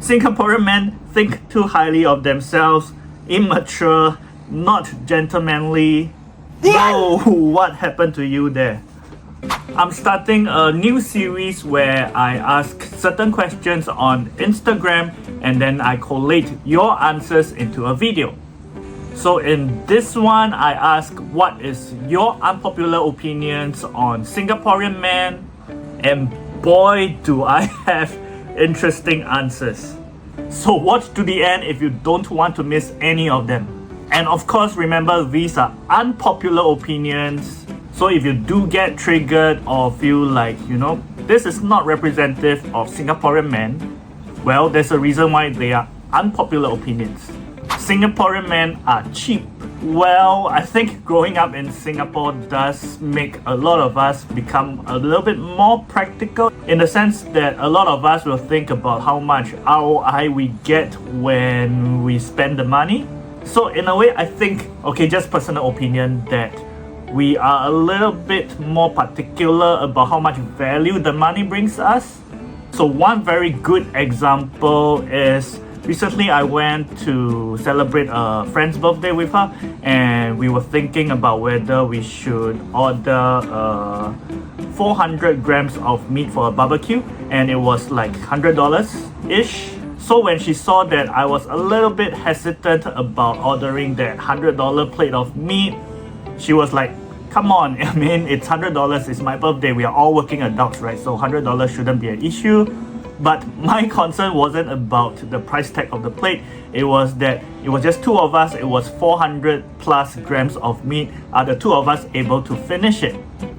Singaporean men think too highly of themselves, immature, not gentlemanly. Whoa, what happened to you there? I'm starting a new series where I ask certain questions on Instagram and then I collate your answers into a video. So in this one, I ask what is your unpopular opinions on Singaporean men, and boy do I have interesting answers. So watch to the end if you don't want to miss any of them. And of course, remember these are unpopular opinions. So if you do get triggered or feel like, this is not representative of Singaporean men, well, there's a reason why they are unpopular opinions. Singaporean men are cheap. Well, I think growing up in Singapore does make a lot of us become a little bit more practical, in the sense that a lot of us will think about how much ROI we get when we spend the money. So in a way, I think, just personal opinion, that we are a little bit more particular about how much value the money brings us. So one very good example is recently I went to celebrate a friend's birthday with her, and we were thinking about whether we should order 400 grams of meat for a barbecue, and it was like $100-ish. So when she saw that I was a little bit hesitant about ordering that $100 plate of meat, she was like, come on, I mean, it's $100, it's my birthday, we are all working adults, right? So $100 shouldn't be an issue. But my concern wasn't about the price tag of the plate. It was that it was just two of us. It was 400 plus grams of meat. Are the two of us able to finish it?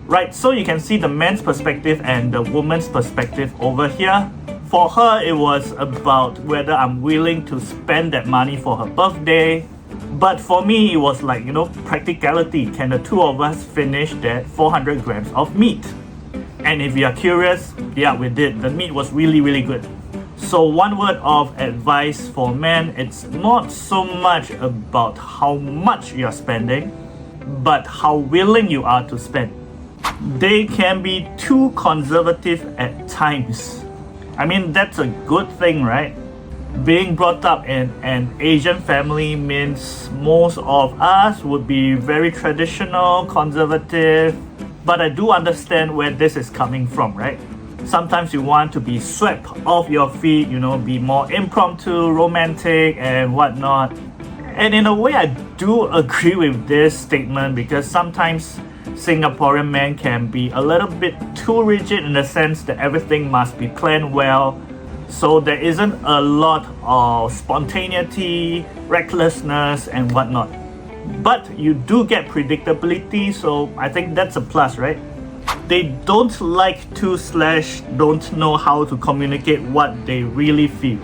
Right, so you can see the man's perspective and the woman's perspective over here. For her, it was about whether I'm willing to spend that money for her birthday. But for me, it was like, practicality. Can the two of us finish that 400 grams of meat? And if you are curious, yeah, we did. The meat was really, really good. So one word of advice for men, it's not so much about how much you're spending, but how willing you are to spend. They can be too conservative at times. I mean, that's a good thing, right? Being brought up in an Asian family means most of us would be very traditional, conservative. But I do understand where this is coming from, right? Sometimes you want to be swept off your feet, be more impromptu, romantic, and whatnot. And in a way, I do agree with this statement, because sometimes Singaporean men can be a little bit too rigid in the sense that everything must be planned well. So there isn't a lot of spontaneity, recklessness, and whatnot. But you do get predictability, so I think that's a plus, right? They don't like to / don't know how to communicate what they really feel.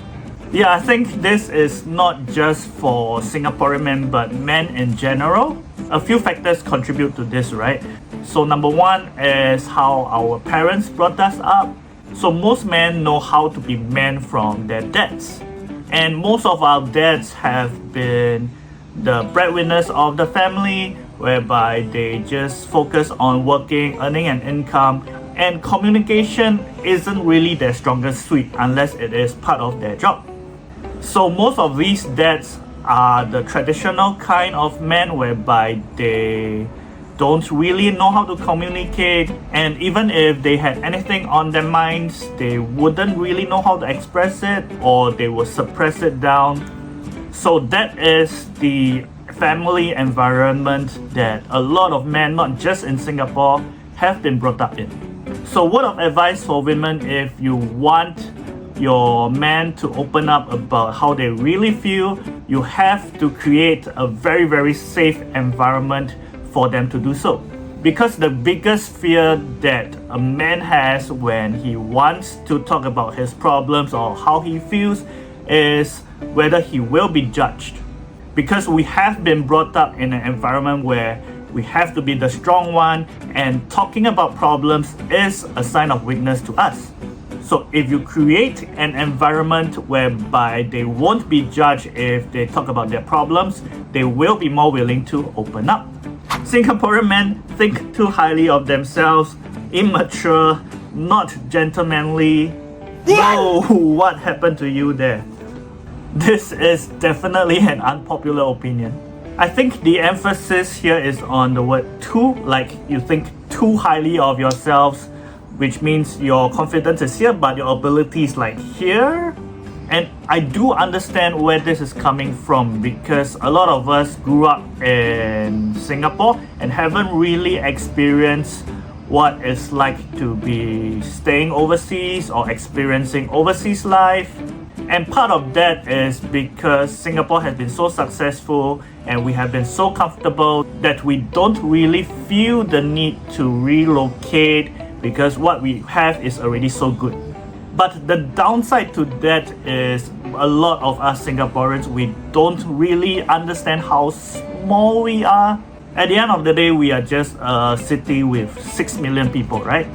Yeah, I think this is not just for Singaporean men, but men in general. A few factors contribute to this, right? So number one is how our parents brought us up. So most men know how to be men from their dads. And most of our dads have been the breadwinners of the family, whereby they just focus on working, earning an income, and communication isn't really their strongest suit unless it is part of their job. So most of these dads are the traditional kind of men, whereby they don't really know how to communicate, and even if they had anything on their minds, they wouldn't really know how to express it, or they will suppress it down. So that is the family environment that a lot of men, not just in Singapore, have been brought up in. So word of advice for women, if you want your man to open up about how they really feel, you have to create a very, very safe environment for them to do so. Because the biggest fear that a man has when he wants to talk about his problems or how he feels is whether he will be judged. Because we have been brought up in an environment where we have to be the strong one, and talking about problems is a sign of weakness to us. So if you create an environment whereby they won't be judged if they talk about their problems, they will be more willing to open up. Singaporean men think too highly of themselves, immature, not gentlemanly. Whoa, what happened to you there? This is definitely an unpopular opinion. I think the emphasis here is on the word too, like you think too highly of yourselves, which means your confidence is here, but your ability is like here. And I do understand where this is coming from because a lot of us grew up in Singapore and haven't really experienced what it's like to be staying overseas or experiencing overseas life. And part of that is because Singapore has been so successful and we have been so comfortable that we don't really feel the need to relocate because what we have is already so good. But the downside to that is a lot of us Singaporeans, we don't really understand how small we are. At the end of the day, we are just a city with 6 million people, right?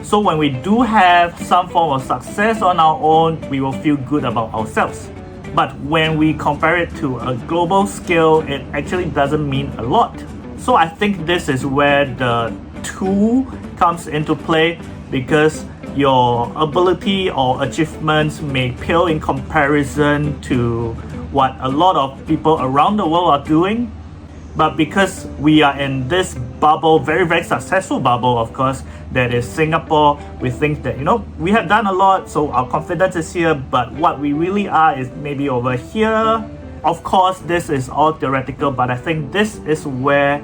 So when we do have some form of success on our own, we will feel good about ourselves. But when we compare it to a global scale, it actually doesn't mean a lot. So I think this is where the two comes into play because your ability or achievements may pale in comparison to what a lot of people around the world are doing. But because we are in this bubble, very, very successful bubble, of course, that is Singapore, we think that, we have done a lot, so our confidence is here, but what we really are is maybe over here. Of course, this is all theoretical, but I think this is where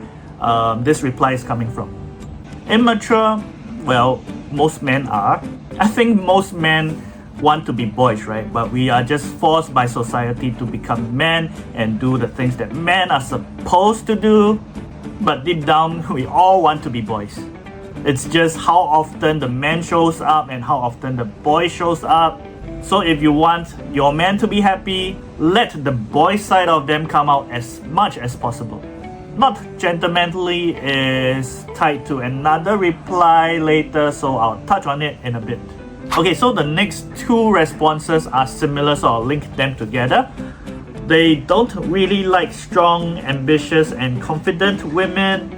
this reply is coming from. Immature, well, most men are. I think most men want to be boys, right? But we are just forced by society to become men and do the things that men are supposed to do. But deep down, we all want to be boys. It's just how often the man shows up and how often the boy shows up. So if you want your man to be happy, let the boy side of them come out as much as possible. Not gentlemanly is tied to another reply later, so I'll touch on it in a bit. Okay, so the next two responses are similar, so I'll link them together. They don't really like strong, ambitious, and confident women.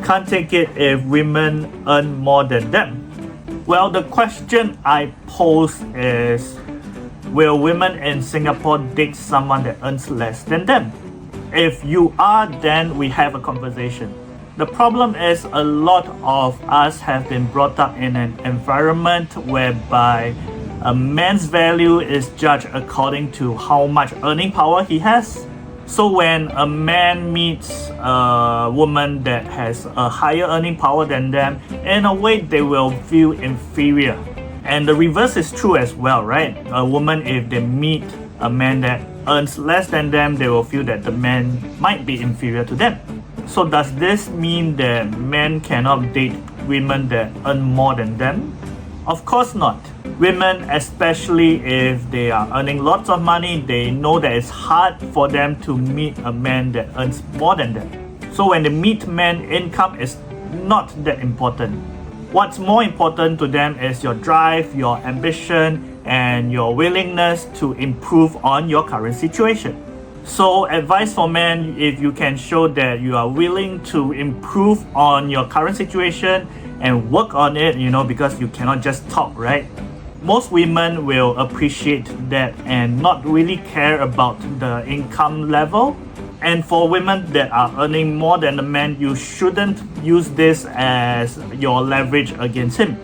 Can't take it if women earn more than them. Well, the question I pose is, will women in Singapore date someone that earns less than them? If you are, then we have a conversation. The problem is a lot of us have been brought up in an environment whereby a man's value is judged according to how much earning power he has. So when a man meets a woman that has a higher earning power than them, in a way they will feel inferior. And the reverse is true as well, right? A woman, if they meet a man that earns less than them, they will feel that the man might be inferior to them. So does this mean that men cannot date women that earn more than them? Of course not. Women, especially if they are earning lots of money, they know that it's hard for them to meet a man that earns more than them. So when they meet men, income is not that important. What's more important to them is your drive, your ambition, and your willingness to improve on your current situation. So advice for men, if you can show that you are willing to improve on your current situation and work on it, because you cannot just talk, right? Most women will appreciate that and not really care about the income level. And for women that are earning more than the man, you shouldn't use this as your leverage against him.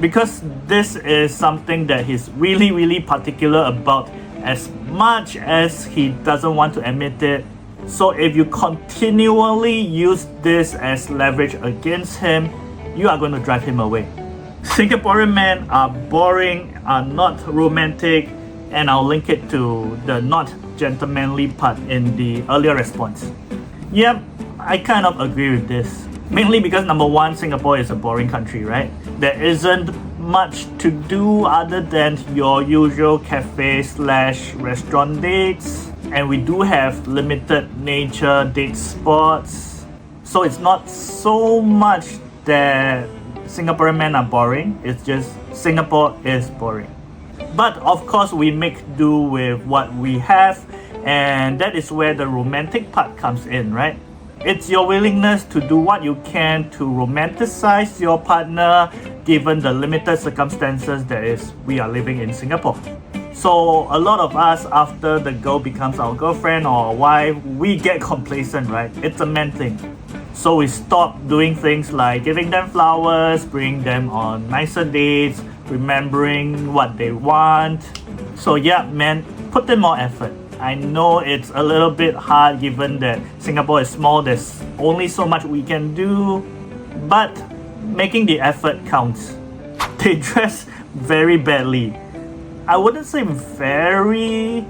Because this is something that he's really, really particular about, as much as he doesn't want to admit it. So if you continually use this as leverage against him, you are going to drive him away. Singaporean men are boring, are not romantic, and I'll link it to the not gentlemanly part in the earlier response. Yep, I kind of agree with this. Mainly because number one, Singapore is a boring country, right? There isn't much to do other than your usual cafe/restaurant dates, and we do have limited nature date spots. So it's not so much that Singaporean men are boring, it's just Singapore is boring. But of course we make do with what we have, and that is where the romantic part comes in, right? It's your willingness to do what you can to romanticize your partner given the limited circumstances we are living in Singapore. So a lot of us, after the girl becomes our girlfriend or wife, we get complacent, right? It's a man thing. So we stop doing things like giving them flowers, bringing them on nicer dates, remembering what they want. So yeah, man, put in more effort. I know it's a little bit hard given that Singapore is small, there's only so much we can do, but making the effort counts. They dress very badly. I wouldn't say very,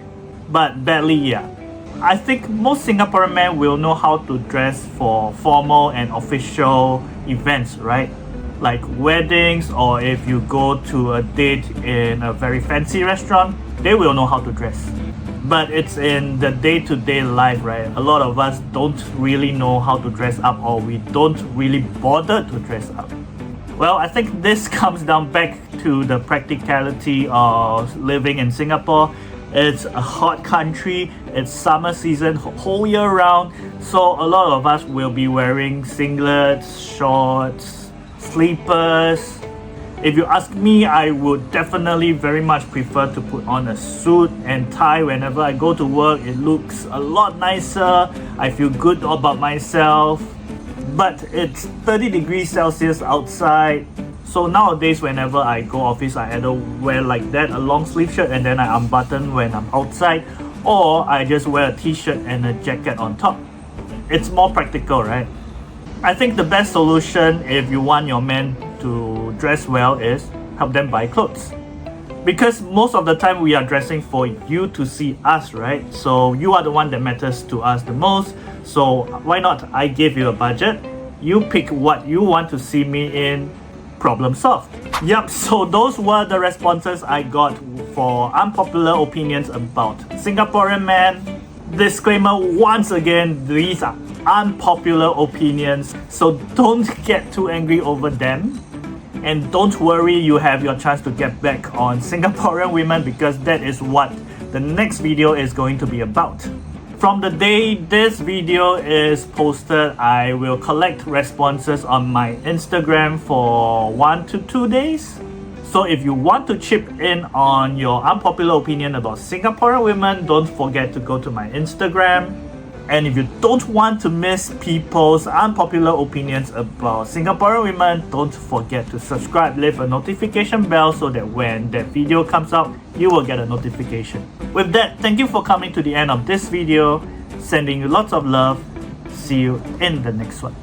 but badly, yeah. I think most Singaporean men will know how to dress for formal and official events, right? Like weddings, or if you go to a date in a very fancy restaurant, they will know how to dress. But it's in the day-to-day life, right? A lot of us don't really know how to dress up, or we don't really bother to dress up. Well, I think this comes down back to the practicality of living in Singapore. It's a hot country, it's summer season whole year round, so a lot of us will be wearing singlets, shorts, sleepers. If you ask me, I would definitely very much prefer to put on a suit and tie whenever I go to work. It looks a lot nicer, I feel good about myself. But it's 30 degrees Celsius outside, so nowadays whenever I go office, I either wear like that, a long sleeve shirt, and then I unbutton when I'm outside, or I just wear a t-shirt and a jacket on top. It's more practical, right? I think the best solution if you want your men to dress well is help them buy clothes. Because most of the time we are dressing for you to see us, right? So you are the one that matters to us the most. So why not I give you a budget, you pick what you want to see me in, problem solved. Yep, so those were the responses I got for unpopular opinions about Singaporean men. Disclaimer once again, these are unpopular opinions, so don't get too angry over them. And don't worry, you have your chance to get back on Singaporean women, because that is what the next video is going to be about. From the day this video is posted, I will collect responses on my Instagram for 1 to 2 days. So if you want to chip in on your unpopular opinion about Singaporean women, don't forget to go to my Instagram. And if you don't want to miss people's unpopular opinions about Singaporean women, don't forget to subscribe, leave a notification bell so that when that video comes out, you will get a notification. With that, thank you for coming to the end of this video. Sending you lots of love. See you in the next one.